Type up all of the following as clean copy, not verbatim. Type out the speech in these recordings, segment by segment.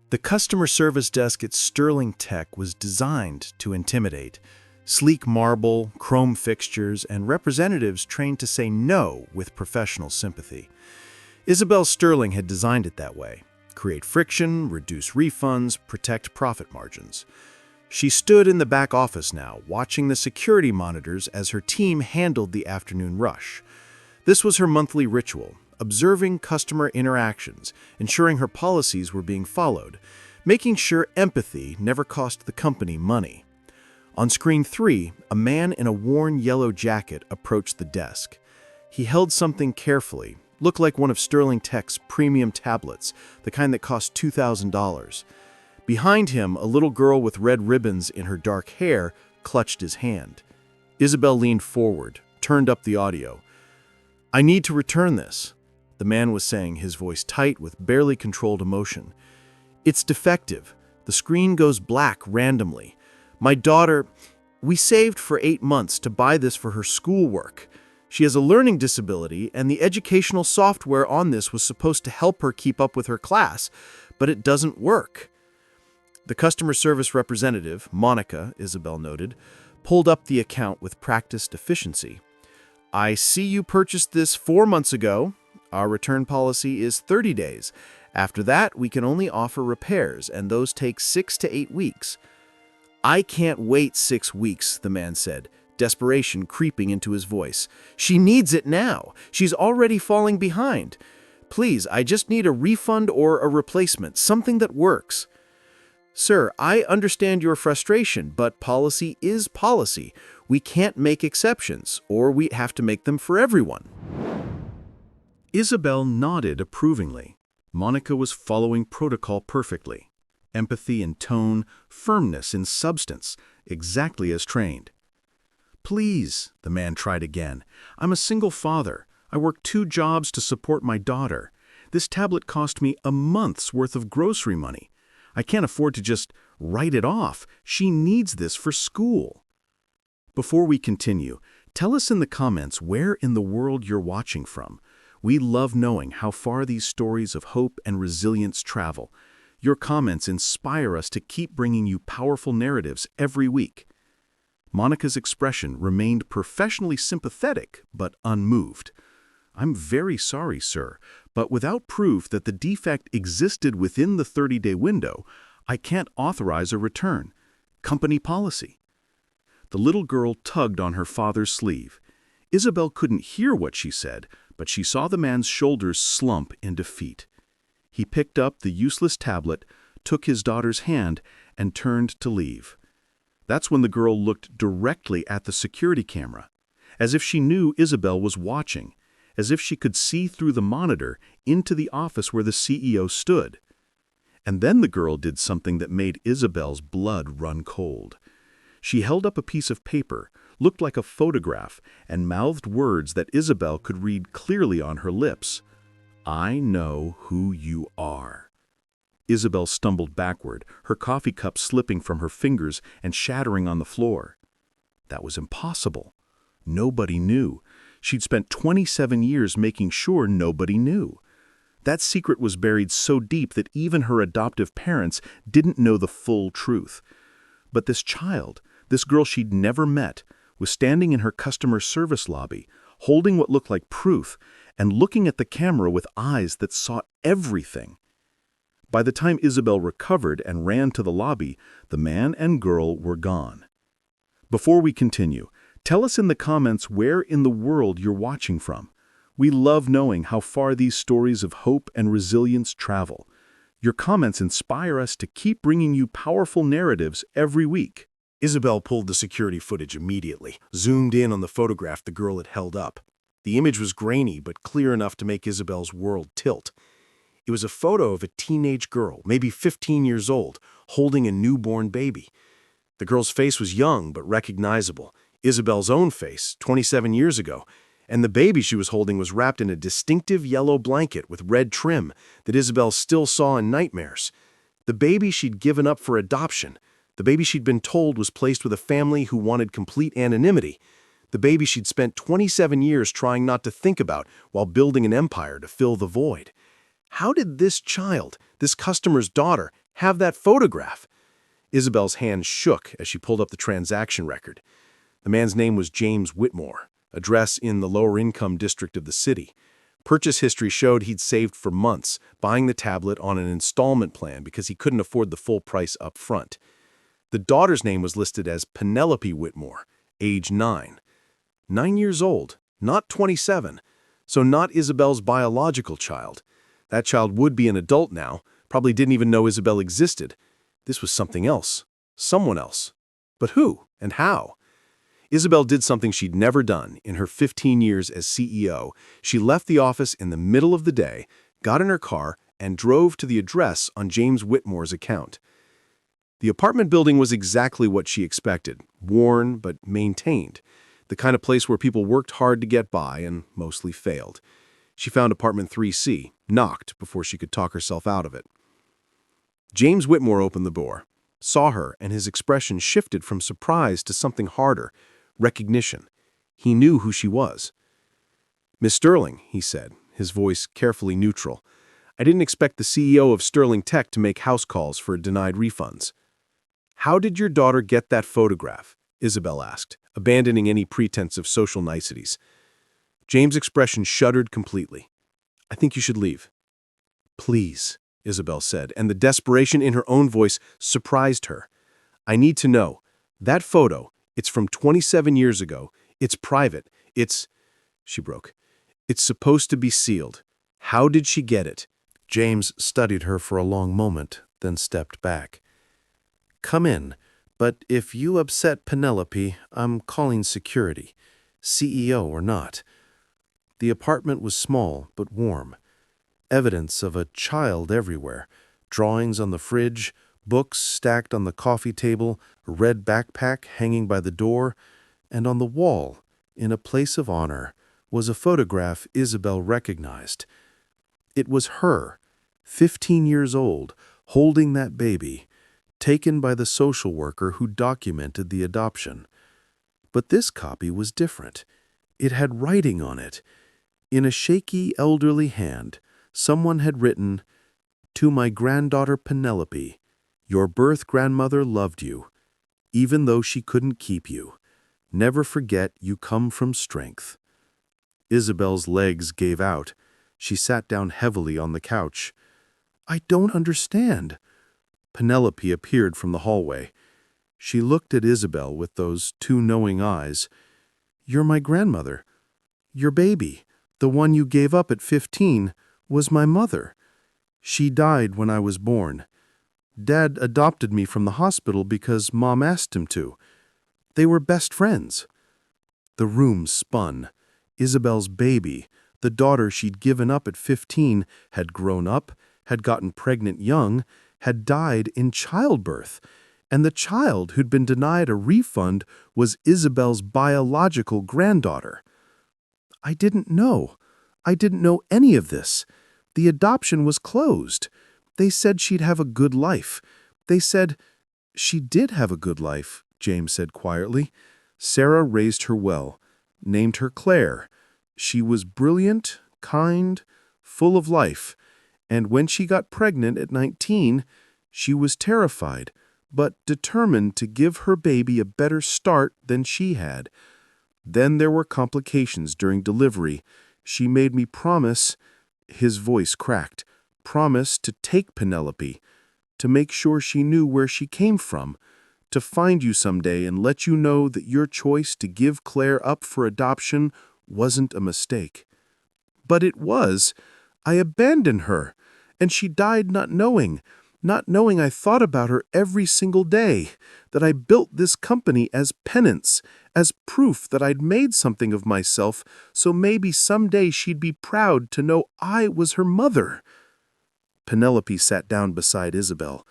The customer service desk at Sterling Tech was designed to intimidate. Sleek marble, chrome fixtures, and representatives trained to say no with professional sympathy. Isabel Sterling had designed it that way. Create friction, reduce refunds, protect profit margins. She stood in the back office now, watching the security monitors as her team handled the afternoon rush. This was her monthly ritual, observing customer interactions, ensuring her policies were being followed, making sure empathy never cost the company money. On screen 3, a man in a worn yellow jacket approached the desk. He held something carefully, looked like one of Sterling Tech's premium tablets, the kind that cost $2,000. Behind him, a little girl with red ribbons in her dark hair clutched his hand. Isabel leaned forward, turned up the audio. "I need to return this," the man was saying, his voice tight with barely controlled emotion. "It's defective. The screen goes black randomly. My daughter, we saved for 8 months to buy this for her schoolwork. She has a learning disability, and the educational software on this was supposed to help her keep up with her class, but it doesn't work." The customer service representative, Monica, Isabel noted, pulled up the account with practiced efficiency. "I see you purchased this 4 months ago. Our return policy is 30 days. After that, we can only offer repairs, and those take 6 to 8 weeks. "I can't wait 6 weeks, the man said, desperation creeping into his voice. "She needs it now. She's already falling behind. Please, I just need a refund or a replacement, something that works." "Sir, I understand your frustration, but policy is policy. We can't make exceptions, or we have to make them for everyone." Isabel nodded approvingly. Monica was following protocol perfectly. Empathy in tone, firmness in substance, exactly as trained. "Please," the man tried again. "I'm a single father. I work 2 jobs to support my daughter. This tablet cost me a month's worth of grocery money. I can't afford to just write it off. She needs this for school." Before we continue, tell us in the comments where in the world you're watching from. We love knowing how far these stories of hope and resilience travel. Your comments inspire us to keep bringing you powerful narratives every week. Monica's expression remained professionally sympathetic but unmoved. "I'm very sorry, sir, but without proof that the defect existed within the 30-day window, I can't authorize a return. Company policy." The little girl tugged on her father's sleeve. Isabel couldn't hear what she said, but she saw the man's shoulders slump in defeat. He picked up the useless tablet, took his daughter's hand, and turned to leave. That's when the girl looked directly at the security camera, as if she knew Isabel was watching, as if she could see through the monitor into the office where the CEO stood. And then the girl did something that made Isabel's blood run cold. She held up a piece of paper, looked like a photograph, and mouthed words that Isabel could read clearly on her lips. "I know who you are." Isabel stumbled backward, her coffee cup slipping from her fingers and shattering on the floor. That was impossible. Nobody knew. She'd spent 27 years making sure nobody knew. That secret was buried so deep that even her adoptive parents didn't know the full truth. But this child, this girl she'd never met, was standing in her customer service lobby, holding what looked like proof, and looking at the camera with eyes that saw everything. By the time Isabel recovered and ran to the lobby, the man and girl were gone. Before we continue, tell us in the comments where in the world you're watching from. We love knowing how far these stories of hope and resilience travel. Your comments inspire us to keep bringing you powerful narratives every week. Isabel pulled the security footage immediately, zoomed in on the photograph the girl had held up. The image was grainy but clear enough to make Isabel's world tilt. It was a photo of a teenage girl, maybe 15 years old, holding a newborn baby. The girl's face was young but recognizable, Isabel's own face, 27 years ago, and the baby she was holding was wrapped in a distinctive yellow blanket with red trim that Isabel still saw in nightmares. The baby she'd given up for adoption, the baby she'd been told was placed with a family who wanted complete anonymity, the baby she'd spent 27 years trying not to think about while building an empire to fill the void. How did this child, this customer's daughter, have that photograph." Isabel's hand shook as she pulled up the transaction record. The man's name was James Whitmore, address in the lower-income district of the city. Purchase history showed he'd saved for months, buying the tablet on an installment plan because he couldn't afford the full price up front. The daughter's name was listed as Penelope Whitmore, age 9. 9 years old, not 27, so not Isabel's biological child. That child would be an adult now, probably didn't even know Isabel existed. This was something else, someone else. But who and how? Isabel did something she'd never done in her 15 years as CEO. She left the office in the middle of the day, got in her car, and drove to the address on James Whitmore's account. The apartment building was exactly what she expected, worn but maintained, the kind of place where people worked hard to get by and mostly failed. She found apartment 3C, knocked before she could talk herself out of it. James Whitmore opened the door, saw her, and his expression shifted from surprise to something harder, recognition. He knew who she was. "Miss Sterling," he said, his voice carefully neutral. "I didn't expect the CEO of Sterling Tech to make house calls for denied refunds." "How did your daughter get that photograph?" Isabel asked, abandoning any pretense of social niceties. James' expression shuddered completely. "I think you should leave." "Please," Isabel said, and the desperation in her own voice surprised her. "I need to know. That photo, it's from 27 years ago. It's private. She broke. "It's supposed to be sealed. How did she get it?" James studied her for a long moment, then stepped back. "Come in, but if you upset Penelope, I'm calling security, CEO or not." The apartment was small but warm. Evidence of a child everywhere, drawings on the fridge, books stacked on the coffee table, a red backpack hanging by the door, and on the wall, in a place of honor, was a photograph Isabel recognized. It was her, 15 years old, holding that baby, taken by the social worker who documented the adoption. But this copy was different. It had writing on it. In a shaky, elderly hand, someone had written, "To my granddaughter Penelope, your birth grandmother loved you, even though she couldn't keep you. Never forget you come from strength." Isabel's legs gave out. She sat down heavily on the couch. "I don't understand." Penelope appeared from the hallway. She looked at Isabel with those two knowing eyes. "You're my grandmother. Your baby, the one you gave up at 15, was my mother. She died when I was born. Dad adopted me from the hospital because Mom asked him to. They were best friends." The room spun. Isabel's baby, the daughter she'd given up at 15, had grown up, had gotten pregnant young, had died in childbirth, and the child who'd been denied a refund was Isabel's biological granddaughter. "I didn't know. I didn't know any of this. The adoption was closed. They said she'd have a good life. They said—" "She did have a good life," James said quietly. "Sarah raised her well, named her Claire. She was brilliant, kind, full of life. And when she got pregnant at 19, she was terrified, but determined to give her baby a better start than she had. Then there were complications during delivery. She made me promise," his voice cracked, "promise to take Penelope, to make sure she knew where she came from, to find you someday and let you know that your choice to give Claire up for adoption wasn't a mistake. But it was. I abandoned her, and she died not knowing I thought about her every single day, that I built this company as penance, as proof that I'd made something of myself, so maybe someday she'd be proud to know I was her mother." Penelope sat down beside Isabel.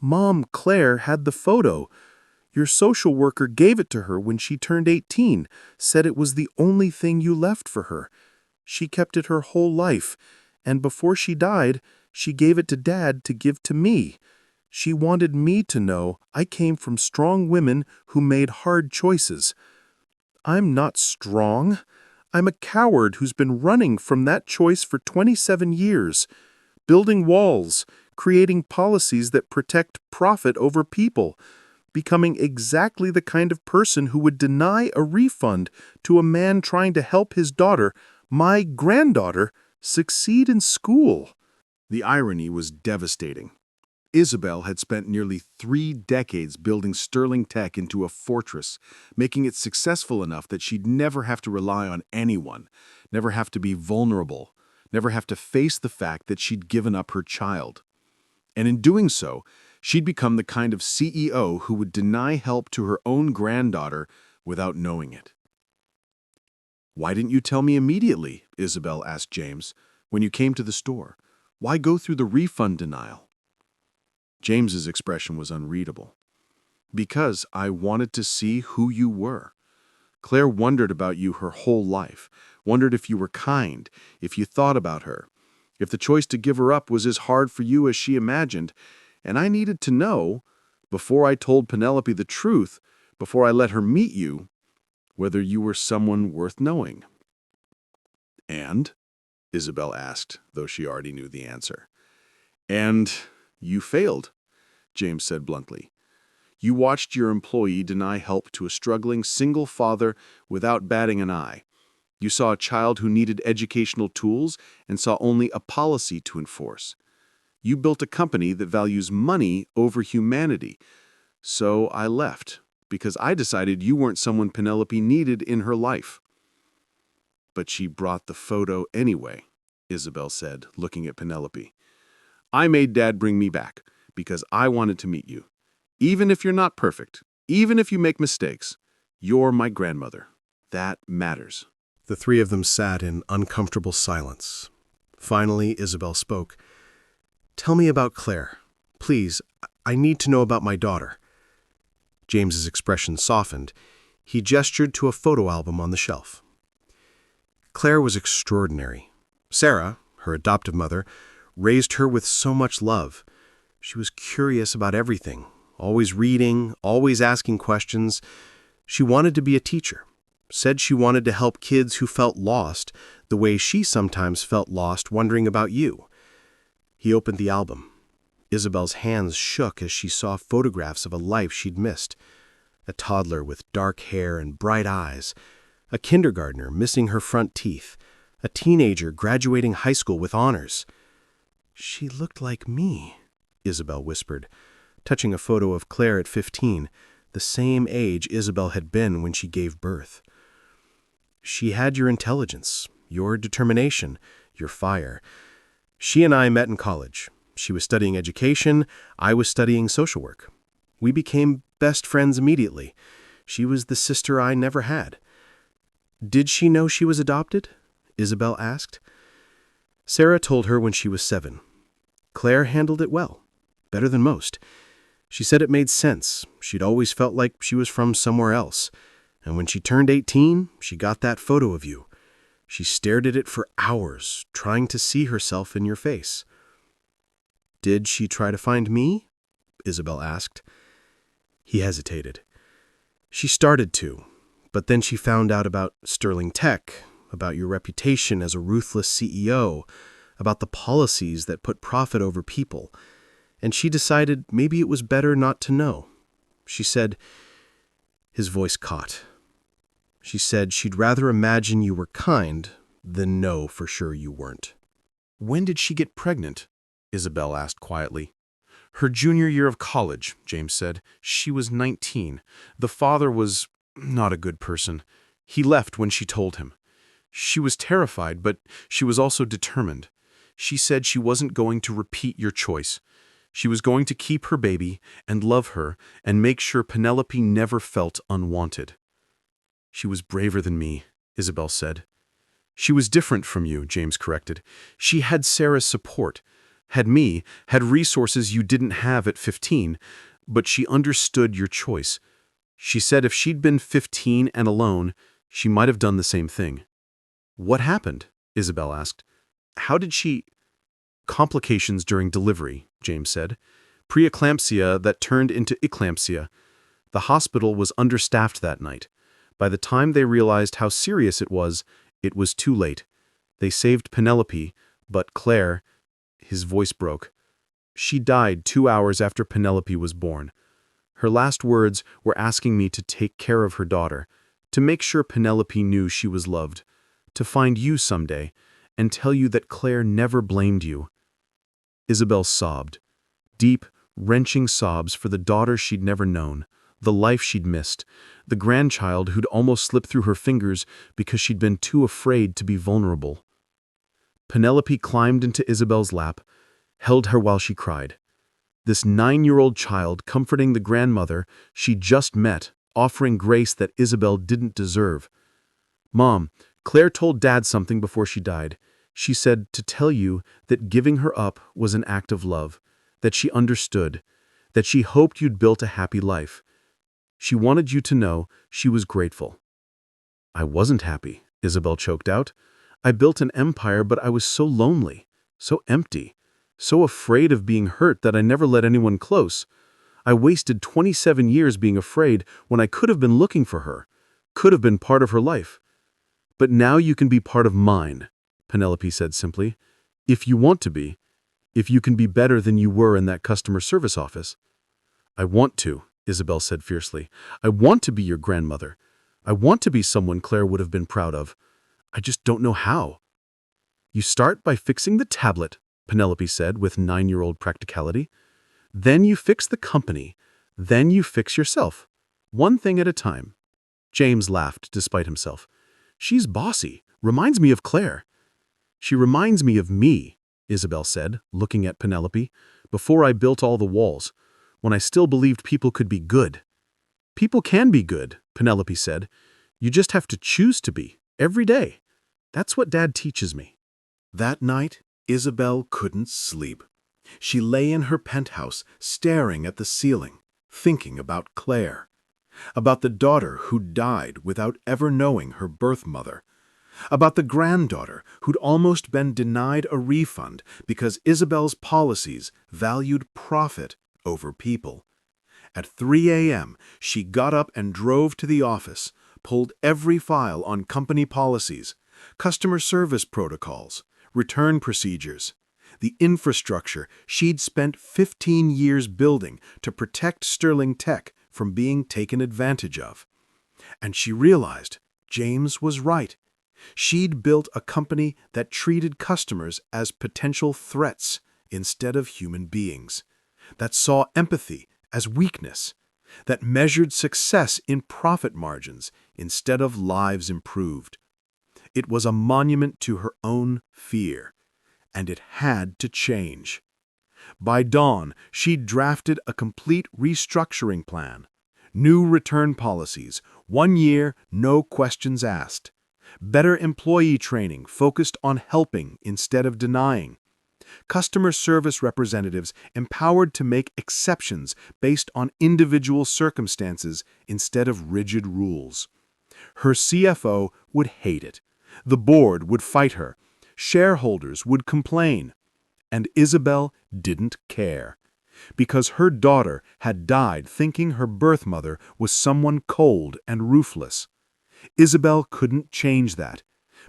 "Mom, Claire, had the photo. Your social worker gave it to her when she turned 18, said it was the only thing you left for her. She kept it her whole life, and before she died, she gave it to Dad to give to me. She wanted me to know I came from strong women who made hard choices. I'm not strong. I'm a coward who's been running from that choice for 27 years, building walls, creating policies that protect profit over people, becoming exactly the kind of person who would deny a refund to a man trying to help his daughter, my granddaughter, succeed in school. The irony was devastating. Isabel had spent nearly 3 decades building Sterling Tech into a fortress, making it successful enough that she'd never have to rely on anyone, never have to be vulnerable, never have to face the fact that she'd given up her child. And in doing so, she'd become the kind of CEO who would deny help to her own granddaughter without knowing it. "Why didn't you tell me immediately?" Isabel asked James, "when you came to the store? Why go through the refund denial?" James's expression was unreadable. "Because I wanted to see who you were. Claire wondered about you her whole life, wondered if you were kind, if you thought about her, if the choice to give her up was as hard for you as she imagined, and I needed to know, before I told Penelope the truth, before I let her meet you, whether you were someone worth knowing." "And?" Isabel asked, though she already knew the answer. "And you failed," James said bluntly. "You watched your employee deny help to a struggling single father without batting an eye. You saw a child who needed educational tools and saw only a policy to enforce. You built a company that values money over humanity. So I left, because I decided you weren't someone Penelope needed in her life." "But she brought the photo anyway," Isabel said, looking at Penelope. "I made Dad bring me back, because I wanted to meet you. Even if you're not perfect, even if you make mistakes, you're my grandmother. That matters." The three of them sat in uncomfortable silence. Finally, Isabel spoke. "Tell me about Claire. Please, I need to know about my daughter." James's expression softened. He gestured to a photo album on the shelf. "Claire was extraordinary. Sarah, her adoptive mother, raised her with so much love. She was curious about everything, always reading, always asking questions. She wanted to be a teacher, said she wanted to help kids who felt lost, the way she sometimes felt lost wondering about you." He opened the album. Isabel's hands shook as she saw photographs of a life she'd missed. A toddler with dark hair and bright eyes, a kindergartner missing her front teeth, a teenager graduating high school with honors. "She looked like me," Isabel whispered, touching a photo of Claire at 15, the same age Isabel had been when she gave birth. "She had your intelligence, your determination, your fire. She and I met in college. She was studying education, I was studying social work. We became best friends immediately. She was the sister I never had." "Did she know she was adopted?" Isabel asked. "Sarah told her when she was 7. Claire handled it well, better than most. She said it made sense. She'd always felt like she was from somewhere else. And when she turned 18, she got that photo of you. She stared at it for hours, trying to see herself in your face." "Did she try to find me?" Isabel asked. He hesitated. "She started to, but then she found out about Sterling Tech, about your reputation as a ruthless CEO, about the policies that put profit over people, and she decided maybe it was better not to know. She said," his voice caught, "she said she'd rather imagine you were kind than know for sure you weren't." "When did she get pregnant?" Isabel asked quietly. "Her junior year of college," James said. "She was 19. The father was not a good person. He left when she told him. She was terrified, but she was also determined. She said she wasn't going to repeat your choice. She was going to keep her baby and love her and make sure Penelope never felt unwanted." "She was braver than me," Isabel said. "She was different from you," James corrected. "She had Sarah's support, had me, had resources you didn't have at 15, but she understood your choice. She said if she'd been 15 and alone, she might have done the same thing." "What happened?" Isabel asked. "How did she—" "Complications during delivery," James said. "Preeclampsia that turned into eclampsia. The hospital was understaffed that night. By the time they realized how serious it was too late. They saved Penelope, but Claire—" His voice broke. She died 2 hours after Penelope was born. Her last words were asking me to take care of her daughter, to make sure Penelope knew she was loved, to find you someday, and tell you that Claire never blamed you." Isabel sobbed. Deep, wrenching sobs for the daughter she'd never known, the life she'd missed, the grandchild who'd almost slipped through her fingers because she'd been too afraid to be vulnerable. Penelope climbed into Isabel's lap, held her while she cried. This 9-year-old child comforting the grandmother she just met, offering grace that Isabel didn't deserve. "Mom, Claire told Dad something before she died. She said to tell you that giving her up was an act of love, that she understood, that she hoped you'd built a happy life. She wanted you to know she was grateful." "I wasn't happy," Isabel choked out. "I built an empire, but I was so lonely, so empty, so afraid of being hurt that I never let anyone close. I wasted 27 years being afraid when I could have been looking for her, could have been part of her life. But now you can be part of mine," Penelope said simply. "If you want to be, if you can be better than you were in that customer service office." "I want to," Isabel said fiercely. "I want to be your grandmother. I want to be someone Claire would have been proud of. I just don't know how." "You start by fixing the tablet," Penelope said with 9-year-old practicality. "Then you fix the company. Then you fix yourself. One thing at a time." James laughed despite himself. "She's bossy. Reminds me of Claire." "She reminds me of me," Isabel said, looking at Penelope, "before I built all the walls, when I still believed people could be good." "People can be good," Penelope said. "You just have to choose to be, every day. That's what Dad teaches me." That night, Isabel couldn't sleep. She lay in her penthouse, staring at the ceiling, thinking about Claire, about the daughter who died without ever knowing her birth mother, about the granddaughter who'd almost been denied a refund because Isabel's policies valued profit over people. At 3 a.m., she got up and drove to the office, pulled every file on company policies, customer service protocols, return procedures, the infrastructure she'd spent 15 years building to protect Sterling Tech from being taken advantage of. And she realized James was right. She'd built a company that treated customers as potential threats instead of human beings, that saw empathy as weakness, that measured success in profit margins instead of lives improved. It was a monument to her own fear, and it had to change. By dawn, she'd drafted a complete restructuring plan. New return policies, 1 year, no questions asked. Better employee training focused on helping instead of denying. Customer service representatives empowered to make exceptions based on individual circumstances instead of rigid rules. Her CFO would hate it. The board would fight her. Shareholders would complain. And Isabel didn't care, because her daughter had died thinking her birth mother was someone cold and ruthless. Isabel couldn't change that,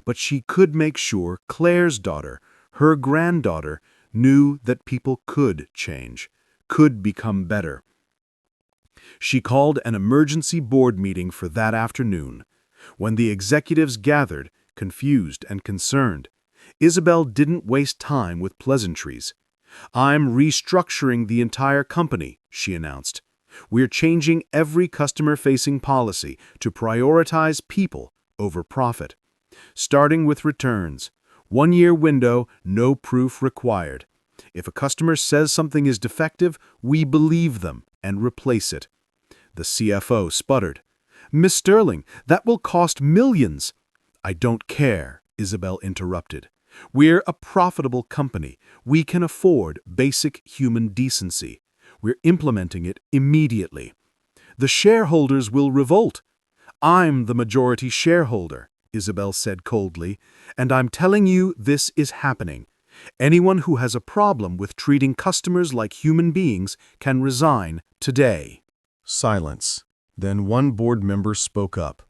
but she could make sure Claire's daughter, her granddaughter, knew that people could change, could become better. She called an emergency board meeting for that afternoon. When the executives gathered, confused and concerned, Isabel didn't waste time with pleasantries. "I'm restructuring the entire company," she announced. "We're changing every customer-facing policy to prioritize people over profit. Starting with returns. 1-year window, no proof required. If a customer says something is defective, we believe them and replace it." The CFO sputtered. "Miss Sterling, that will cost millions." "I don't care," Isabel interrupted. "We're a profitable company. We can afford basic human decency. We're implementing it immediately. The shareholders will revolt." "I'm the majority shareholder," Isabel said coldly, "and I'm telling you this is happening. Anyone who has a problem with treating customers like human beings can resign today." Silence. Then one board member spoke up.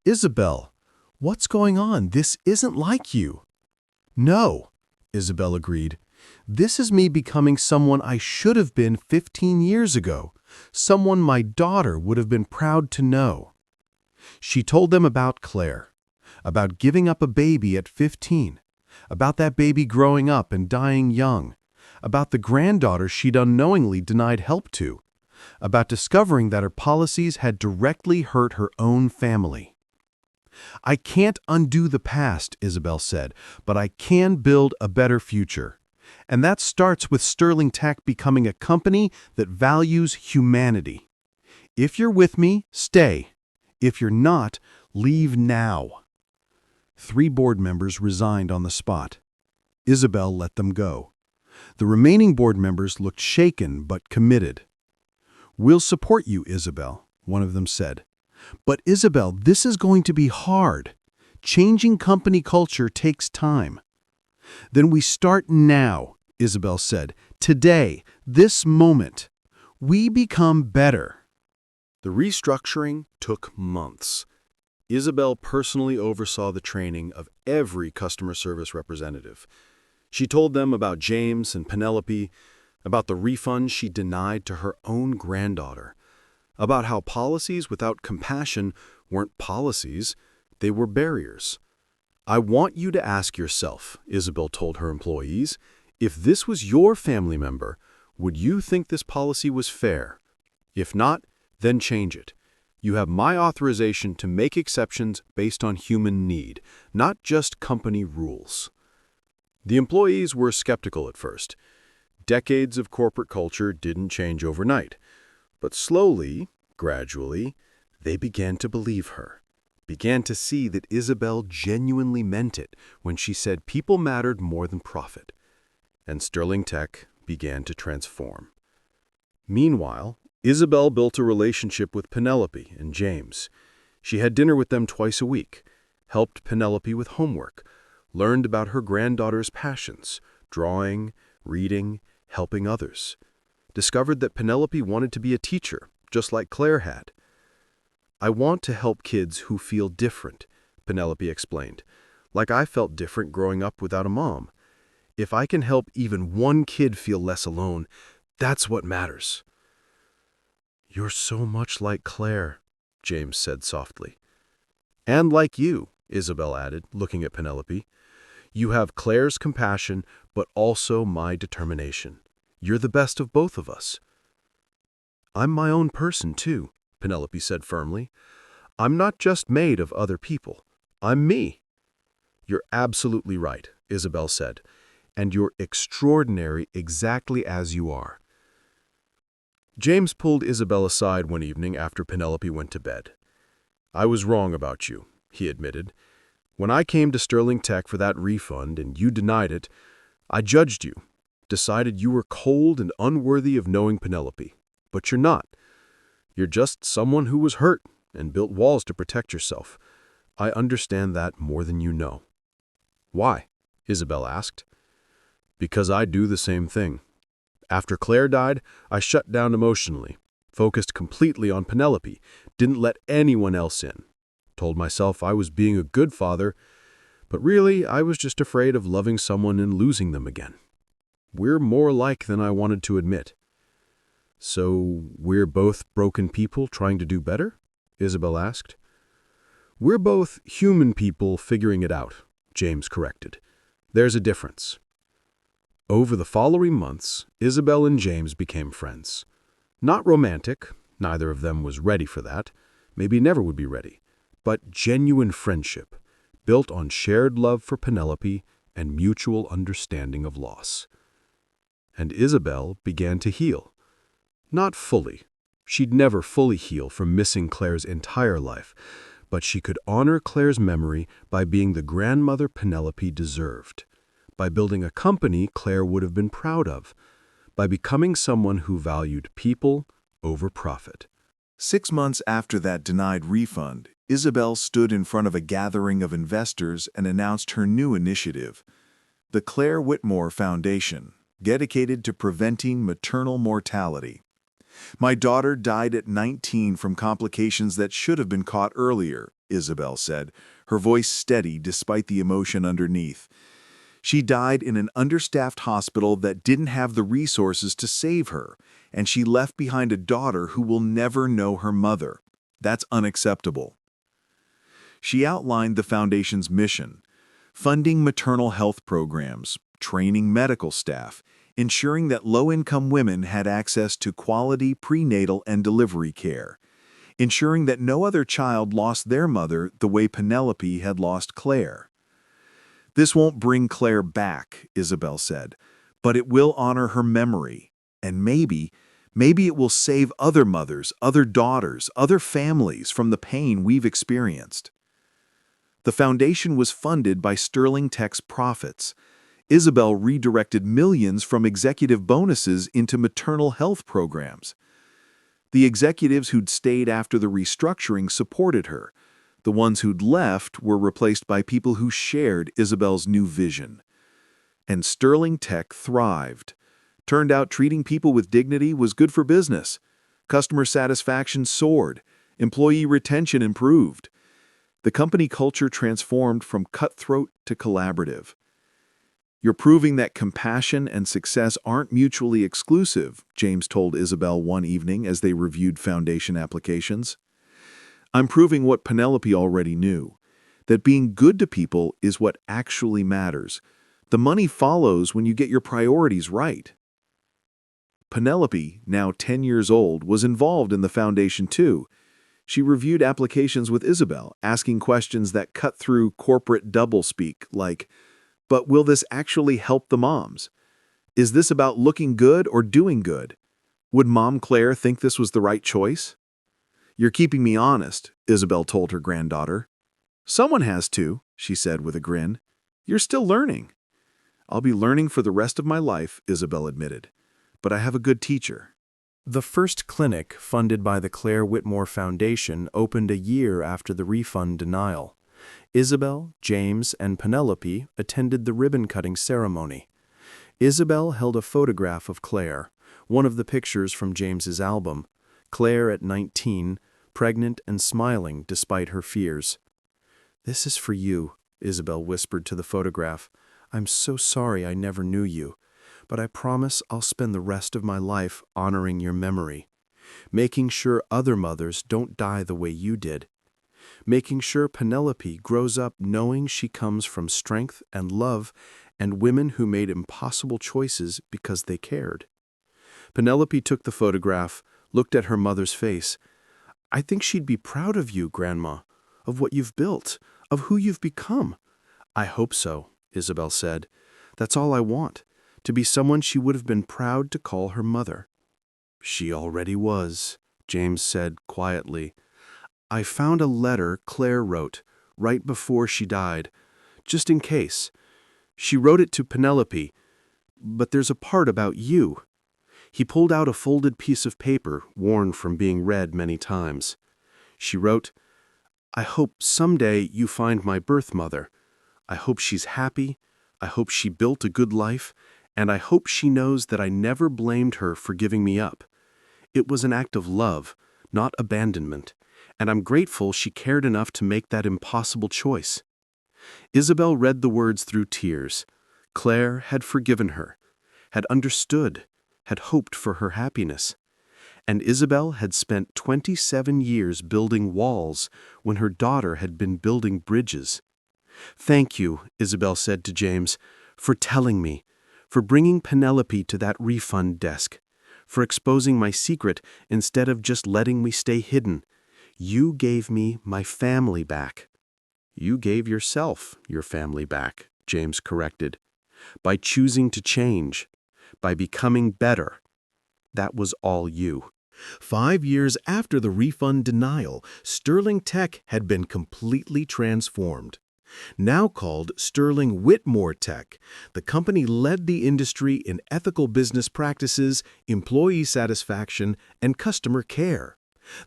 "Isabel, what's going on? This isn't like you." "No," Isabel agreed. This is me becoming someone I should have been 15 years ago, someone my daughter would have been proud to know. She told them about Claire, about giving up a baby at 15, about that baby growing up and dying young, about the granddaughter she'd unknowingly denied help to, about discovering that her policies had directly hurt her own family. I can't undo the past, Isabel said, but I can build a better future. And that starts with Sterling Tech becoming a company that values humanity. If you're with me, stay. If you're not, leave now. 3 board members resigned on the spot. Isabel let them go. The remaining board members looked shaken but committed. "We'll support you, Isabel," one of them said. "But Isabel, this is going to be hard. Changing company culture takes time." "Then we start now," Isabel said. "Today, this moment. We become better." The restructuring took months. Isabel personally oversaw the training of every customer service representative. She told them about James and Penelope, about the refund she denied to her own granddaughter, about how policies without compassion weren't policies, they were barriers. "I want you to ask yourself," Isabel told her employees, "if this was your family member, would you think this policy was fair? If not, then change it. You have my authorization to make exceptions based on human need, not just company rules." The employees were skeptical at first. Decades of corporate culture didn't change overnight. But slowly, gradually, they began to believe her, began to see that Isabel genuinely meant it when she said people mattered more than profit. And Sterling Tech began to transform. Meanwhile, Isabel built a relationship with Penelope and James. She had dinner with them twice a week, helped Penelope with homework, learned about her granddaughter's passions, drawing, reading, helping others. Discovered that Penelope wanted to be a teacher, just like Claire had. "I want to help kids who feel different," Penelope explained, "like I felt different growing up without a mom. If I can help even one kid feel less alone, that's what matters." "You're so much like Claire," James said softly. "And like you," Isabel added, looking at Penelope. "You have Claire's compassion, but also my determination. You're the best of both of us." "I'm my own person, too," Penelope said firmly. "I'm not just made of other people. I'm me." "You're absolutely right," Isabel said. "And you're extraordinary exactly as you are." James pulled Isabel aside one evening after Penelope went to bed. "I was wrong about you," he admitted. "When I came to Sterling Tech for that refund and you denied it, I judged you, decided you were cold and unworthy of knowing Penelope. But you're not. You're just someone who was hurt and built walls to protect yourself. I understand that more than you know." "Why?" Isabel asked. "Because I do the same thing. After Claire died, I shut down emotionally, focused completely on Penelope, didn't let anyone else in. Told myself I was being a good father, but really I was just afraid of loving someone and losing them again. We're more alike than I wanted to admit." "So we're both broken people trying to do better?" Isabel asked. "We're both human people figuring it out," James corrected. "There's a difference." Over the following months, Isabel and James became friends. Not romantic, neither of them was ready for that, maybe never would be ready, but genuine friendship, built on shared love for Penelope and mutual understanding of loss. And Isabel began to heal. Not fully. She'd never fully heal from missing Claire's entire life, but she could honor Claire's memory by being the grandmother Penelope deserved, by building a company Claire would have been proud of, by becoming someone who valued people over profit. 6 months after that denied refund, Isabel stood in front of a gathering of investors and announced her new initiative, the Claire Whitmore Foundation, dedicated to preventing maternal mortality. "My daughter died at 19 from complications that should have been caught earlier," Isabel said, her voice steady despite the emotion underneath. She died in an understaffed hospital that didn't have the resources to save her, and she left behind a daughter who will never know her mother. That's unacceptable. She outlined the foundation's mission: funding maternal health programs, training medical staff, ensuring that low-income women had access to quality prenatal and delivery care, ensuring that no other child lost their mother the way Penelope had lost Claire. "This won't bring Claire back," Isabel said, "but it will honor her memory. And maybe it will save other mothers, other daughters, other families from the pain we've experienced." The foundation was funded by Sterling Tech's profits. Isabel redirected millions from executive bonuses into maternal health programs. The executives who'd stayed after the restructuring supported her. The ones who'd left were replaced by people who shared Isabel's new vision. And Sterling Tech thrived. Turned out treating people with dignity was good for business. Customer satisfaction soared. Employee retention improved. The company culture transformed from cutthroat to collaborative. "You're proving that compassion and success aren't mutually exclusive," James told Isabel one evening as they reviewed foundation applications. "I'm proving what Penelope already knew, that being good to people is what actually matters. The money follows when you get your priorities right." Penelope, now 10 years old, was involved in the foundation too. She reviewed applications with Isabel, asking questions that cut through corporate doublespeak, like, "But will this actually help the moms? Is this about looking good or doing good? Would Mom Claire think this was the right choice?" "You're keeping me honest," Isabel told her granddaughter. "Someone has to," she said with a grin. "You're still learning." "I'll be learning for the rest of my life," Isabel admitted. "But I have a good teacher." The first clinic, funded by the Claire Whitmore Foundation, opened a year after the refund denial. Isabel, James, and Penelope attended the ribbon-cutting ceremony. Isabel held a photograph of Claire, one of the pictures from James's album. Claire at 19, pregnant and smiling despite her fears. "This is for you," Isabel whispered to the photograph. "I'm so sorry I never knew you, but I promise I'll spend the rest of my life honoring your memory, making sure other mothers don't die the way you did, making sure Penelope grows up knowing she comes from strength and love and women who made impossible choices because they cared." Penelope took the photograph, looked at her mother's face. "I think she'd be proud of you, Grandma, of what you've built, of who you've become." "I hope so," Isabel said. "That's all I want, to be someone she would have been proud to call her mother." "She already was," James said quietly. "I found a letter Claire wrote right before she died, just in case. She wrote it to Penelope, but there's a part about you." He pulled out a folded piece of paper, worn from being read many times. She wrote, "I hope someday you find my birth mother. I hope she's happy. I hope she built a good life. And I hope she knows that I never blamed her for giving me up. It was an act of love, not abandonment. And I'm grateful she cared enough to make that impossible choice." Isabel read the words through tears. Claire had forgiven her, had understood, had hoped for her happiness. And Isabel had spent 27 years building walls when her daughter had been building bridges. "Thank you," Isabel said to James, "for telling me, for bringing Penelope to that refund desk, for exposing my secret instead of just letting me stay hidden. You gave me my family back." "You gave yourself your family back," James corrected, "by choosing to change, by becoming better. That was all you." 5 years after the refund denial, Sterling Tech had been completely transformed. Now called Sterling Whitmore Tech, the company led the industry in ethical business practices, employee satisfaction, and customer care.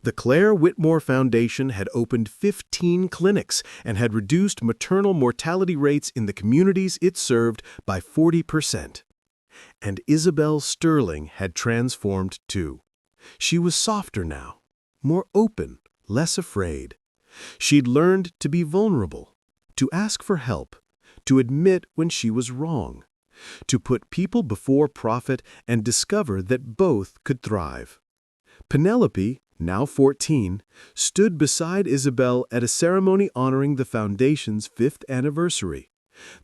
The Claire Whitmore Foundation had opened 15 clinics and had reduced maternal mortality rates in the communities it served by 40%. And Isabel Sterling had transformed too. She was softer now, more open, less afraid. She'd learned to be vulnerable, to ask for help, to admit when she was wrong, to put people before profit and discover that both could thrive. Penelope, now 14, stood beside Isabel at a ceremony honoring the Foundation's 5th anniversary.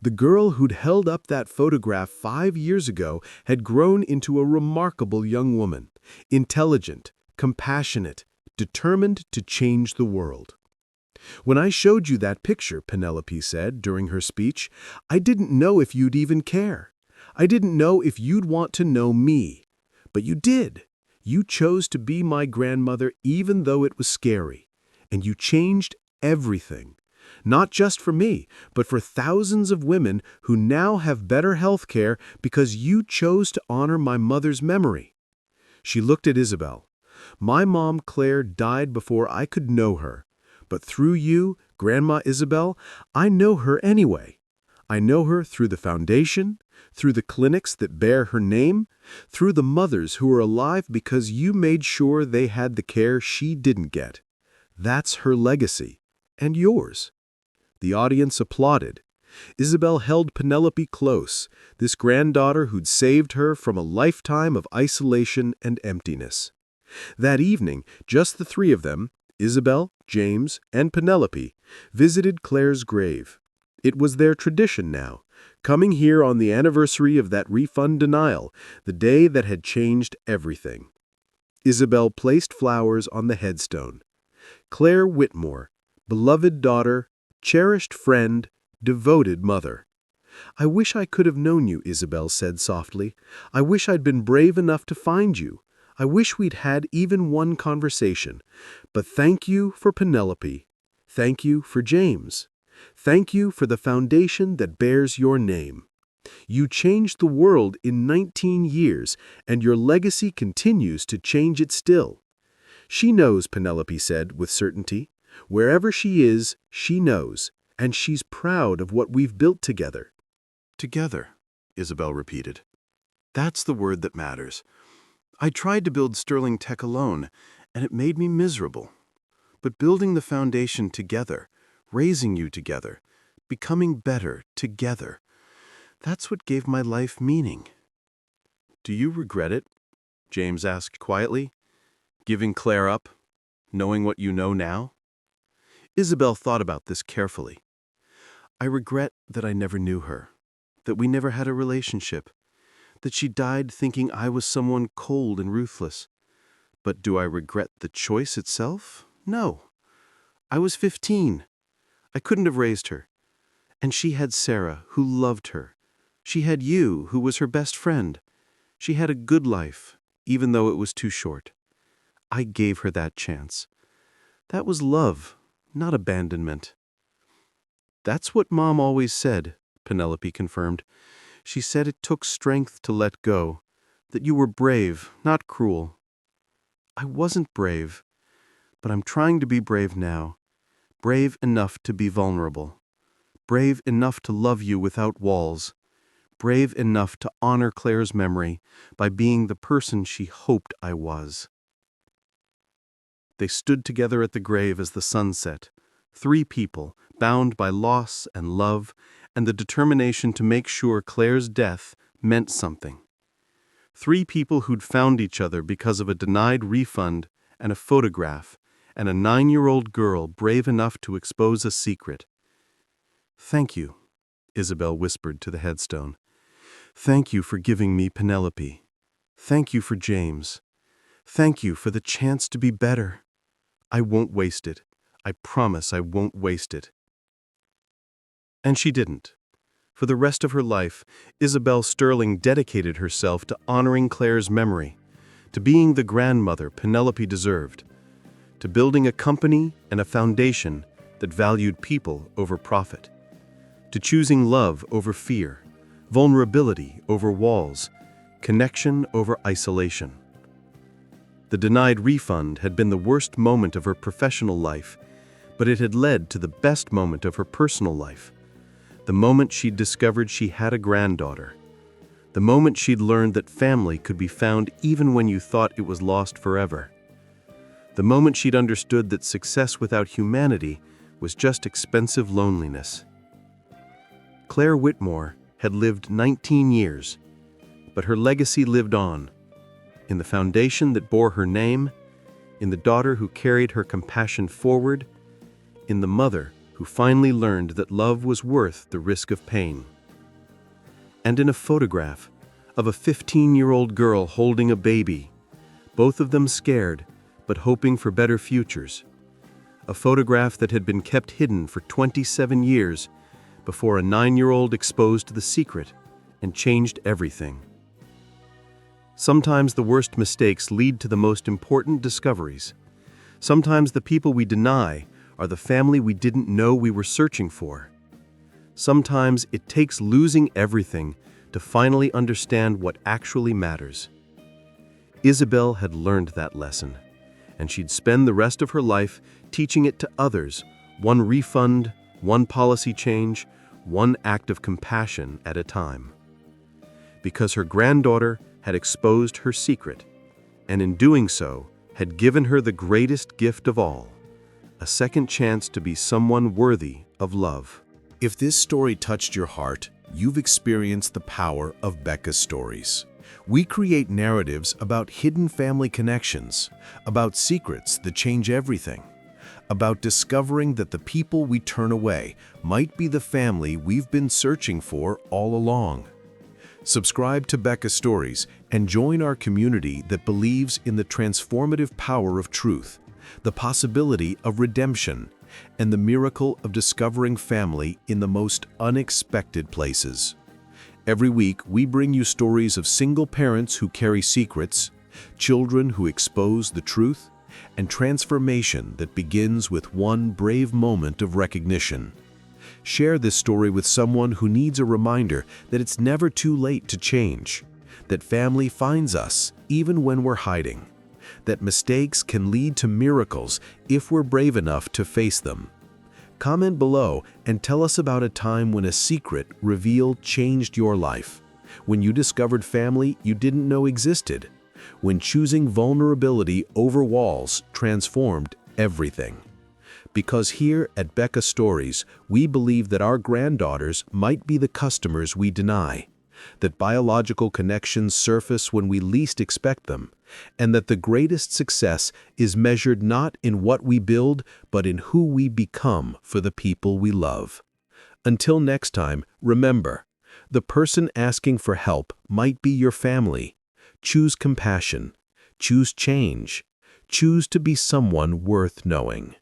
The girl who'd held up that photograph 5 years ago had grown into a remarkable young woman, intelligent, compassionate, determined to change the world. "When I showed you that picture," Penelope said during her speech, "I didn't know if you'd even care. I didn't know if you'd want to know me. But you did. You chose to be my grandmother even though it was scary. And you changed everything. Not just for me, but for thousands of women who now have better health care because you chose to honor my mother's memory." She looked at Isabel. "My mom, Claire, died before I could know her. But through you, Grandma Isabel, I know her anyway. I know her through the Foundation, through the clinics that bear her name, through the mothers who are alive because you made sure they had the care she didn't get. That's her legacy, and yours." The audience applauded. Isabel held Penelope close, this granddaughter who'd saved her from a lifetime of isolation and emptiness. That evening, just the three of them, Isabel, James, and Penelope, visited Claire's grave. It was their tradition now, coming here on the anniversary of that refund denial, the day that had changed everything. Isabel placed flowers on the headstone. "Claire Whitmore, beloved daughter, cherished friend, devoted mother." "I wish I could have known you," Isabel said softly. "I wish I'd been brave enough to find you. I wish we'd had even one conversation. But thank you for Penelope. Thank you for James. Thank you for the foundation that bears your name. You changed the world in 19 years, and your legacy continues to change it still." "She knows," Penelope said with certainty. "Wherever she is, she knows, and she's proud of what we've built together." Together, Isabel repeated. "That's the word that matters. I tried to build Sterling Tech alone, and it made me miserable. But building the foundation together, raising you together, becoming better together, that's what gave my life meaning." "Do you regret it?" James asked quietly. "Giving Claire up, knowing what you know now?" Isabel thought about this carefully. "I regret that I never knew her, that we never had a relationship, that she died thinking I was someone cold and ruthless. But do I regret the choice itself? No. I was 15. I couldn't have raised her. And she had Sarah, who loved her. She had you, who was her best friend. She had a good life, even though it was too short. I gave her that chance. That was love, not abandonment." "That's what Mom always said," Penelope confirmed. "She said it took strength to let go, that you were brave, not cruel." "I wasn't brave, but I'm trying to be brave now. Brave enough to be vulnerable. Brave enough to love you without walls. Brave enough to honor Claire's memory by being the person she hoped I was." They stood together at the grave as the sun set, 3 people bound by loss and love and the determination to make sure Claire's death meant something. 3 people who'd found each other because of a denied refund and a photograph and a 9-year-old girl brave enough to expose a secret. "Thank you," Isabel whispered to the headstone. "Thank you for giving me Penelope. Thank you for James. Thank you for the chance to be better. I won't waste it. I promise I won't waste it." And she didn't. For the rest of her life, Isabel Sterling dedicated herself to honoring Claire's memory, to being the grandmother Penelope deserved, to building a company and a foundation that valued people over profit, to choosing love over fear, vulnerability over walls, connection over isolation. The denied refund had been the worst moment of her professional life, but it had led to the best moment of her personal life. The moment she'd discovered she had a granddaughter. The moment she'd learned that family could be found even when you thought it was lost forever. The moment she'd understood that success without humanity was just expensive loneliness. Claire Whitmore had lived 19 years, but her legacy lived on, in the foundation that bore her name, in the daughter who carried her compassion forward, in the mother who finally learned that love was worth the risk of pain. And in a photograph of a 15-year-old girl holding a baby, both of them scared but hoping for better futures. A photograph that had been kept hidden for 27 years before a 9-year-old exposed the secret and changed everything. Sometimes the worst mistakes lead to the most important discoveries. Sometimes the people we deny are the family we didn't know we were searching for. Sometimes it takes losing everything to finally understand what actually matters. Isabel had learned that lesson, and she'd spend the rest of her life teaching it to others, one refund, one policy change, one act of compassion at a time. Because her granddaughter had exposed her secret, and in doing so, had given her the greatest gift of all, a second chance to be someone worthy of love. If this story touched your heart, you've experienced the power of Becca's stories. We create narratives about hidden family connections, about secrets that change everything, about discovering that the people we turn away might be the family we've been searching for all along. Subscribe to Becca's Stories and join our community that believes in the transformative power of truth, the possibility of redemption, and the miracle of discovering family in the most unexpected places. Every week, we bring you stories of single parents who carry secrets, children who expose the truth, and transformation that begins with one brave moment of recognition. Share this story with someone who needs a reminder that it's never too late to change, that family finds us even when we're hiding, that mistakes can lead to miracles if we're brave enough to face them. Comment below and tell us about a time when a secret revealed changed your life, when you discovered family you didn't know existed, when choosing vulnerability over walls transformed everything. Because here at Becca Stories, we believe that our granddaughters might be the customers we deny, that biological connections surface when we least expect them, and that the greatest success is measured not in what we build, but in who we become for the people we love. Until next time, remember, the person asking for help might be your family. Choose compassion. Choose change. Choose to be someone worth knowing.